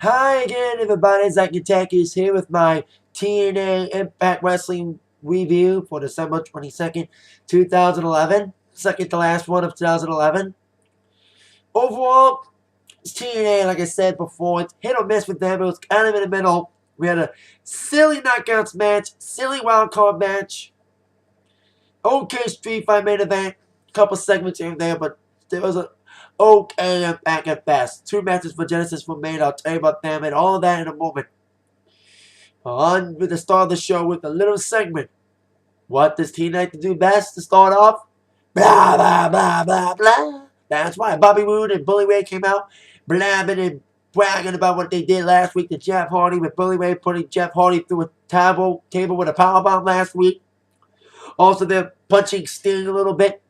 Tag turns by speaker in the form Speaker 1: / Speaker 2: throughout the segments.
Speaker 1: Hi again, everybody. Zach Attack is here with my TNA Impact Wrestling review for December 22nd, 2011. Second to last one of 2011. Overall, it's TNA, like I said before, it's hit or miss with them. It was kind of in the middle. We had a silly knockouts match, silly wild card match, okay street fight main event, couple segments here and there, but there was a okay Impact at best. Two matches for Genesis were made. I'll tell you about them and all of that in a moment. On with the start of the show with a little segment. What does TNA like to do best to start off? Blah, blah, blah, blah, blah. That's why Bobby Roode and Bully Ray came out blabbing and bragging about what they did last week to Jeff Hardy, with Bully Ray putting Jeff Hardy through a table with a powerbomb last week. Also, they're punching Sting a little bit.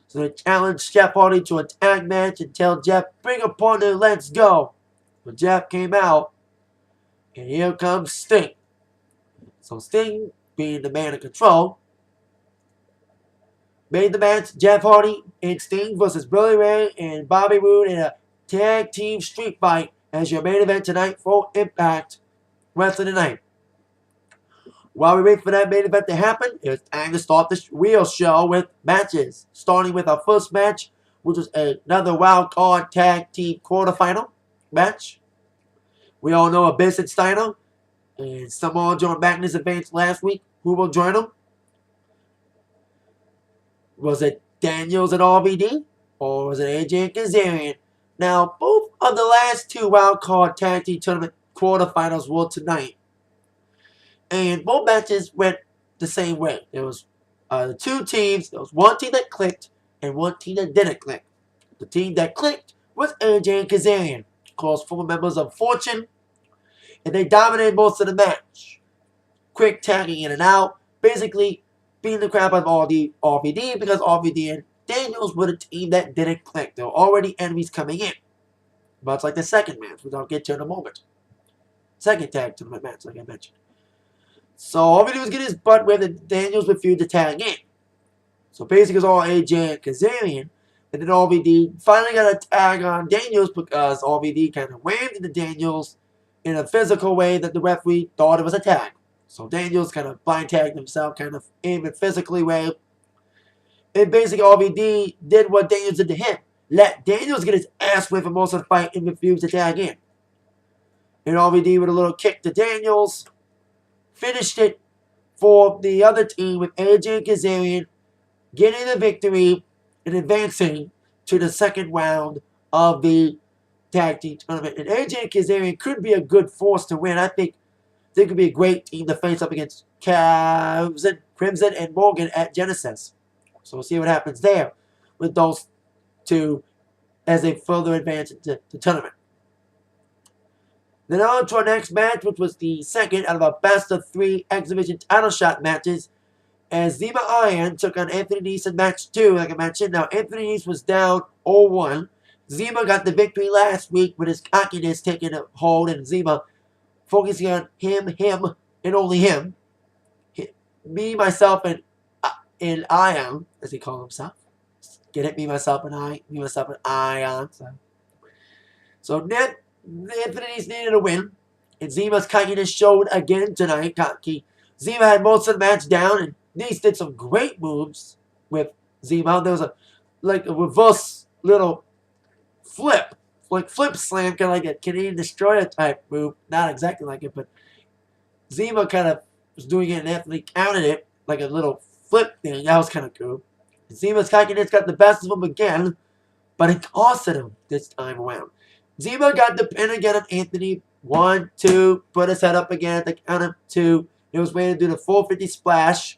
Speaker 1: So they challenged Jeff Hardy to a tag match and tell Jeff, bring a partner, let's go. But Jeff came out, and here comes Sting. So Sting, being the man in control, made the match Jeff Hardy and Sting versus Bully Ray and Bobby Roode in a tag team street fight as your main event tonight for Impact Wrestling tonight. While we wait for that main event to happen, it's time to start the real show with matches. Starting with our first match, which was another wild card tag team quarterfinal match. We all know Abyss and Steiner and Samoa Joe Magnus advanced last week. Who will join them? Was it Daniels and RVD? Or was it AJ and Kazarian? Now, both of the last two wild card tag team tournament quarterfinals were tonight. And both matches went the same way. There was two teams. There was one team that clicked and one team that didn't click. The team that clicked was AJ and Kazarian, of course, former members of Fortune, and they dominated most of the match. Quick tagging in and out, basically beating the crap out of RVD because RVD and Daniels were the team that didn't click. There were already enemies coming in. Much like the second match, which I'll get to in a moment. Second tag tournament match, like I mentioned. So all we do is get his butt where the Daniels refused to tag in. So basically it's all AJ and Kazarian. And then RVD finally got a tag on Daniels because RVD kind of waved into Daniels in a physical way that the referee thought it was a tag. So Daniels kind of blind tagged himself, kind of in a physically way. And basically RVD did what Daniels did to him. Let Daniels get his ass whipped for most of the fight and refused to tag in. And RVD with a little kick to Daniels finished it for the other team with AJ and Kazarian getting the victory and advancing to the second round of the tag team tournament. And AJ and Kazarian could be a good force to win. I think they could be a great team to face up against Crimson and Morgan at Genesis. So we'll see what happens there with those two as they further advance into the tournament. Then on to our next match, which was the second out of our best of three X Division title shot matches, as Zima Iron took on Anthony Nese in match 2, like I mentioned. Now, Anthony Nese was down 0-1. Zima got the victory last week with his cockiness taking a hold, and Zima focusing on him, and only him. Me, myself, and Ion, as he called himself. Get it? Me, myself, and Ion. So Anthony Nese needed a win, and Zima's cockiness showed again tonight. Zima had most of the match down, and Nese did some great moves with Zima. There was a reverse little flip, like flip slam, kind of like a Canadian Destroyer type move. Not exactly like it, but Zima kind of was doing it, and Anthony counted it like a little flip thing. That was kind of cool. And Zima's cockiness got the best of him again, but it costed him this time around. Zima got the pin again on Anthony. 1, 2, put his head up again at the count of 2. He was waiting to do the 450 splash,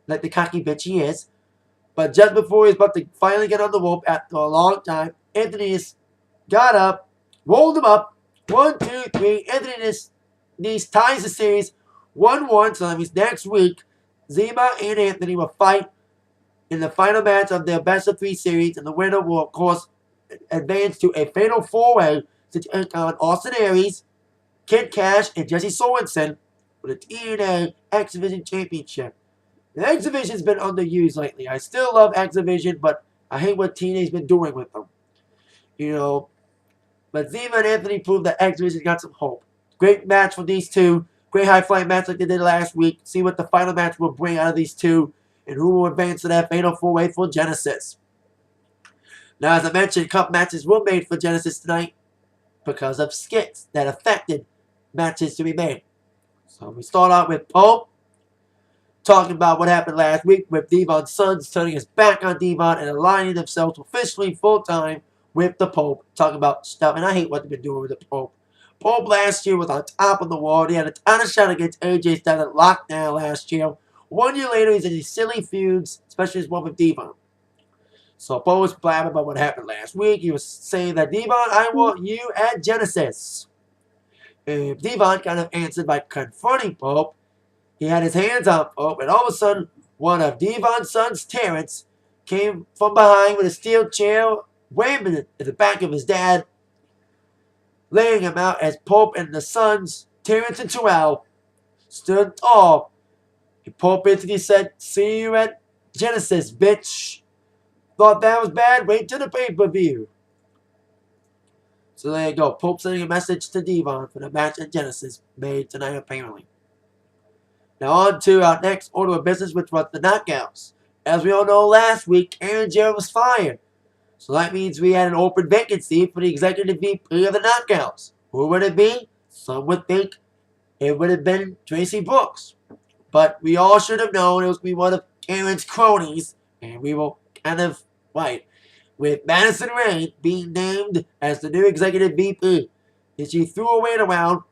Speaker 1: like the cocky bitch he is. But just before he was about to finally get on the rope after a long time, Anthony Nese got up, rolled him up. 1, 2, 3. Anthony Nese ties the series 1-1. So that means next week, Zima and Anthony will fight in the final match of their best of 3 series, and the winner will, of course, advance to a fatal 4-way to take on Austin Aries, Kid Cash, and Jesse Sorensen for the TNA X Division Championship. The X Division's been underused lately. I still love X Division, but I hate what TNA's been doing with them. You know, But Zima and Anthony proved that X Division got some hope. Great match for these two. Great high-flying match like they did last week. See what the final match will bring out of these two and who will advance to that fatal four-way for Genesis. Now, as I mentioned, cup matches were made for Genesis tonight because of skits that affected matches to be made. So we start out with Pope talking about what happened last week with Devon's sons turning his back on Devon and aligning themselves officially full-time with the Pope. Talking about stuff, and I hate what they've been doing with the Pope. Pope last year was on top of the world. He had a ton of shot against AJ Styles at Lockdown last year. 1 year later, he's in these silly feuds, especially his one with Devon. So Pope was blabbing about what happened last week. He was saying that, Devon, I want you at Genesis. And Devon kind of answered by confronting Pope. He had his hands on Pope, and all of a sudden, one of Devon's sons, Terrence, came from behind with a steel chair, whamming it at the back of his dad, laying him out as Pope and the sons, Terrence and Terrell, stood tall. And Pope basically said, see you at Genesis, bitch. Thought that was bad? Wait till the pay-per-view. So there you go. Pope sending a message to Devon for the match at Genesis made tonight, apparently. Now on to our next order of business, which was the Knockouts. As we all know, last week, Aaron Jarrett was fired. So that means we had an open vacancy for the executive VP of the Knockouts. Who would it be? Some would think it would have been Tracy Brooks. But we all should have known it was going to be one of Aaron's cronies. And we were kind of right. With Madison Rayne being named as the new executive VP. And she threw her weight around,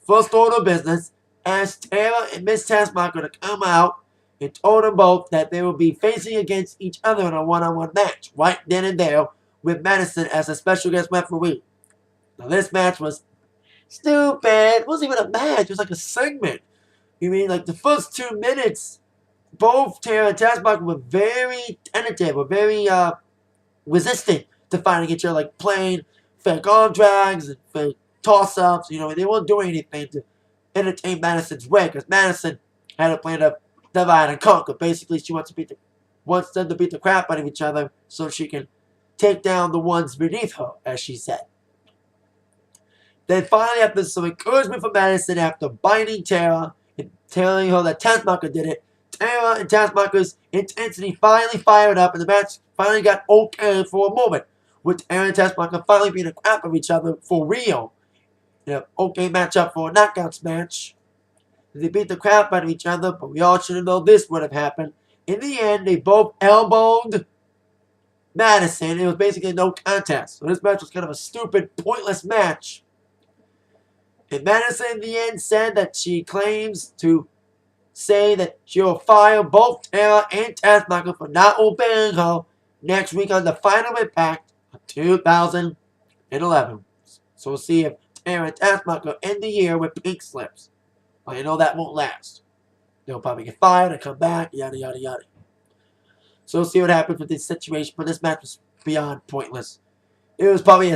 Speaker 1: first order of business, asked Taylor and Miss Taskmaster to come out and told them both that they will be facing against each other in a one-on-one match, right then and there, with Madison as a special guest referee. Now this match was stupid. It wasn't even a match, it was like a segment. You mean, like the first 2 minutes, both Taylor and Taskmaster were very tentative, were very resistant to fighting each other, like playing fake arm drags and fake toss-ups. You know, they weren't doing anything to entertain Madison's way, because Madison had a plan to divide and conquer. Basically, she wants them to beat the crap out of each other so she can take down the ones beneath her, as she said. Then finally, after some encouragement from Madison, after biting Tara and telling her that Taskmaster did it, Tara and Taskmaster's intensity finally fired up, and the match finally got okay for a moment, with Tara and Taskmaster finally beating the crap out of each other for real. Okay matchup for a Knockouts match. They beat the crap out of each other, but we all should have known this would have happened. In the end, they both elbowed Madison. It was basically no contest. So this match was kind of a stupid, pointless match. And Madison, in the end, said that she claims to say that she'll fire both Tara and Taskmaster for not obeying her next week on the Final Impact of 2011. So we'll see if Tara and Taskmaster end the year with pink slips. Well, you know that won't last. They'll probably get fired and come back, yada, yada, yada. So we'll see what happens with this situation. But this match was beyond pointless. It was probably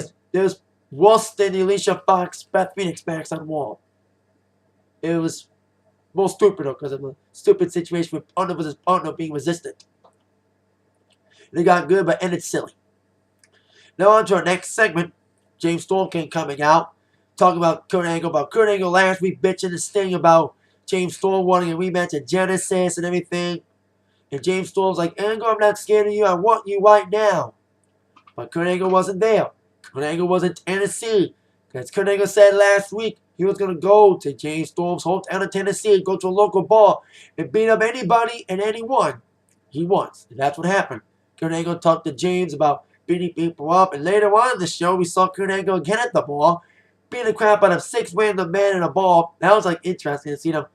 Speaker 1: worse than the Alicia Fox Beth Phoenix match on Wall. It was more stupid because of a stupid situation with partner versus partner being resistant. And it got good, but ended silly. Now on to our next segment. James Storm came coming out, talking about Kurt Angle. Last week, bitching and sting about James Storm wanting a rematch at Genesis and everything. And James Storm's like, Angle, I'm not scared of you. I want you right now. But Kurt Angle wasn't there. Kurt Angle was in Tennessee. Because Kurt Angle said last week he was going to go to James Storm's hometown of Tennessee, go to a local bar, and beat up anybody and anyone he wants. And that's what happened. Kurt Angle talked to James about beating people up. And later on in the show, we saw Kurt Angle again at the bar, beating the crap out of 6 random men in a bar. That was like interesting to see them.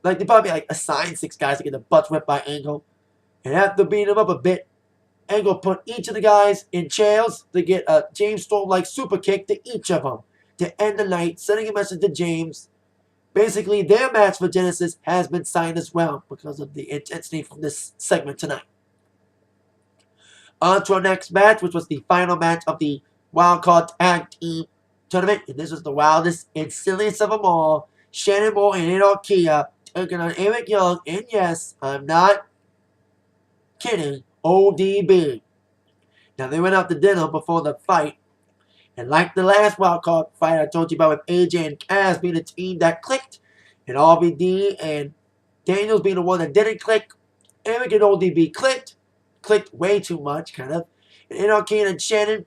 Speaker 1: Like they probably like assigned 6 guys to get their butts whipped by Angle. And after beating them up a bit, Angle put each of the guys in chairs to get a James Storm-like super kick to each of them to end the night, sending a message to James. Basically, their match for Genesis has been signed as well because of the intensity from this segment tonight. On to our next match, which was the final match of the Wildcard Tag Team Tournament. And this was the wildest and silliest of them all. Shannon Moore and Adol Kia taking on Eric Young. And yes, I'm not kidding, ODB. Now, they went out to dinner before the fight. And like the last wildcard fight I told you about with AJ and Kaz being a team that clicked, and RVD and Daniels being the one that didn't click, Eric and ODB clicked way too much, kind of. And Anarchy and Shannon,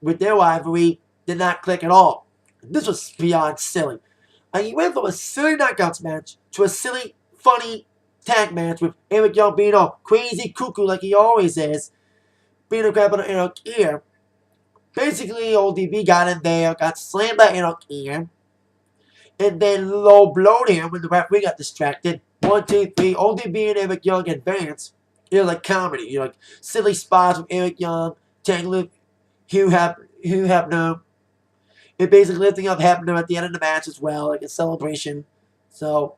Speaker 1: with their rivalry, did not click at all. This was beyond silly. He went from a silly knockouts match to a silly, funny tag match with Eric Young being all crazy cuckoo like he always is, being a grab on Eric ear. Basically, ODB got in there, got slammed by Eric ear, and then low blowed him when the referee got distracted. 1, 2, 3, ODB and Eric Young advance. It was like comedy, like silly spots with Eric Young, Tangler, Hugh Hefner. It basically lifting up Hefner at the end of the match as well, like a celebration. So,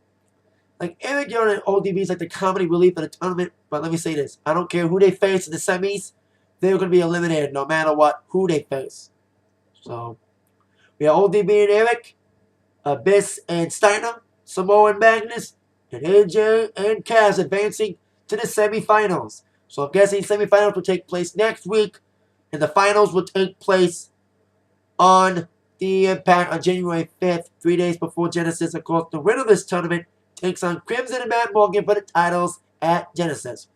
Speaker 1: like Eric Young and ODB is like the comedy relief of the tournament. But let me say this: I don't care who they face in the semis, they're going to be eliminated no matter what who they face. So, we have ODB and Eric, Abyss and Steiner, Samoa and Magnus, and AJ and Kaz advancing to the semifinals. So I'm guessing semifinals will take place next week, and the finals will take place on the Impact on January 5th, 3 days before Genesis. Of course, the winner of this tournament takes on Crimson and Matt Morgan for the titles at Genesis.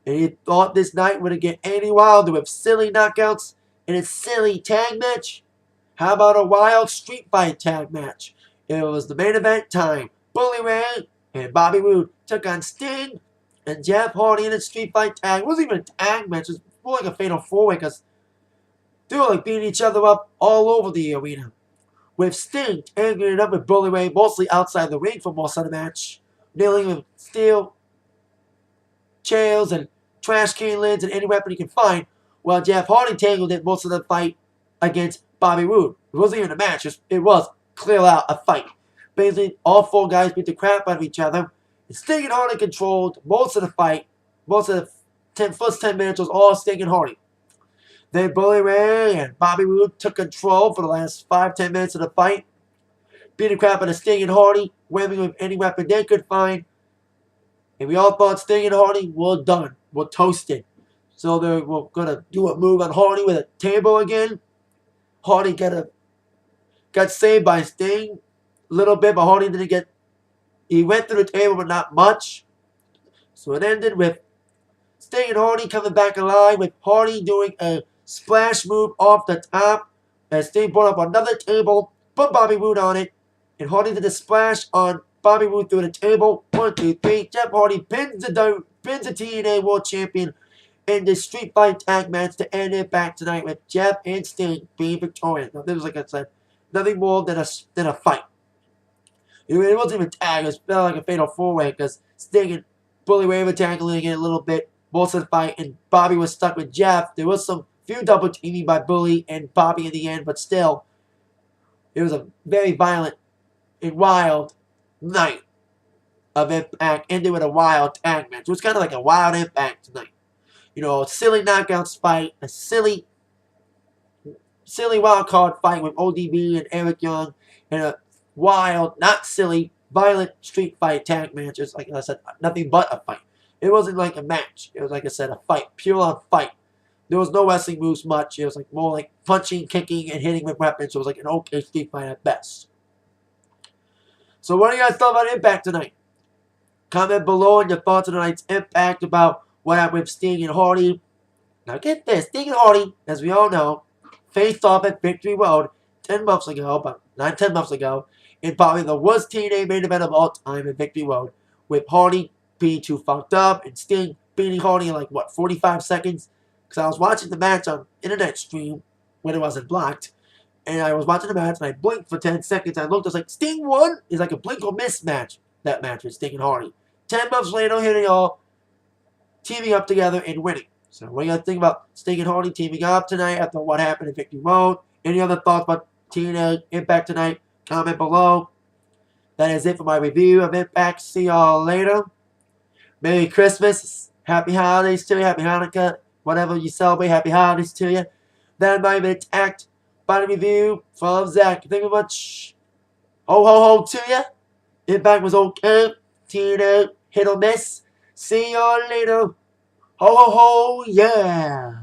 Speaker 1: And you thought this night would get any wilder with silly knockouts and a silly tag match? How about a wild street fight tag match? It was the main event time. Bully Ray and Bobby Roode took on Sting and Jeff Hardy in a street fight tag. It wasn't even a tag match. It was more like a fatal four-way because they were like beating each other up all over the arena. With Sting angling it up with Bully Ray mostly outside the ring for most of the match. Nailing with steel chairs and trash can lids and any weapon he can find. While Jeff Hardy tangled it most of the fight against Bobby Roode. It wasn't even a match. It was clear out a fight. Basically, all four guys beat the crap out of each other. And Sting and Hardy controlled most of the fight. Most of the first 10 minutes was all Sting and Hardy. Then Bully Ray and Bobby Roode took control for the last 5-10 minutes of the fight. Beat the crap out of Sting and Hardy, winning with any weapon they could find. And we all thought Sting and Hardy were done. Were toasted. So they were going to do a move on Hardy with a table again. Hardy got saved by Sting a little bit, but Hardy didn't get... He went through the table, but not much. So it ended with Sting and Hardy coming back alive, with Hardy doing a splash move off the top. And Sting brought up another table, put Bobby Roode on it, and Hardy did a splash on Bobby Roode through the table. 1, 2, 3. Jeff Hardy pins the TNA World Champion in the street fight tag match to end it back tonight with Jeff and Sting being victorious. Now, this was, like I said, nothing more than a fight. It wasn't even tag. It felt like a fatal four-way because Sting and Bully Ray were tackling it a little bit most of the fight, and Bobby was stuck with Jeff. There was some few double teaming by Bully and Bobby in the end, but still, it was a very violent and wild night of Impact, ended with a wild tag match. It was kind of like a wild Impact tonight. A silly knockouts fight, a silly wild card fight with ODB and Eric Young, and a wild, not silly, violent street fight tag match. It's like I said, nothing but a fight. It wasn't like a match. It was, like I said, a fight, pure on fight. There was no wrestling moves much. It was like more like punching, kicking, and hitting with weapons. It was like an okay street fight at best. So what do you guys thought about Impact tonight? Comment below on your thoughts on tonight's Impact about what happened with Sting and Hardy. Now get this, Sting and Hardy, as we all know, faced off at Victory Road 10 months ago, about 9-10 months ago, in probably the worst TNA main event of all time at Victory Road, with Hardy being too fucked up and Sting beating Hardy in 45 seconds. Because I was watching the match on internet stream when it wasn't blocked, and I was watching the match and I blinked for 10 seconds. I looked, I was like, Sting won? It's like a blink or miss match, that match with Sting and Hardy. 10 months later, here they are teaming up together and winning. So what do you guys think about Sting and Hardy teaming up tonight after what happened in Victory Road? Any other thoughts about TNA Impact tonight? Comment below. That is it for my review of Impact. See y'all later. Merry Christmas. Happy holidays to you. Happy Hanukkah. Whatever you celebrate, happy holidays to you. That might have been attacked by the review from Zach. Thank you very much. Ho ho ho to you. Impact was okay. TNA hit or miss. See y'all later. Ho ho ho, yeah.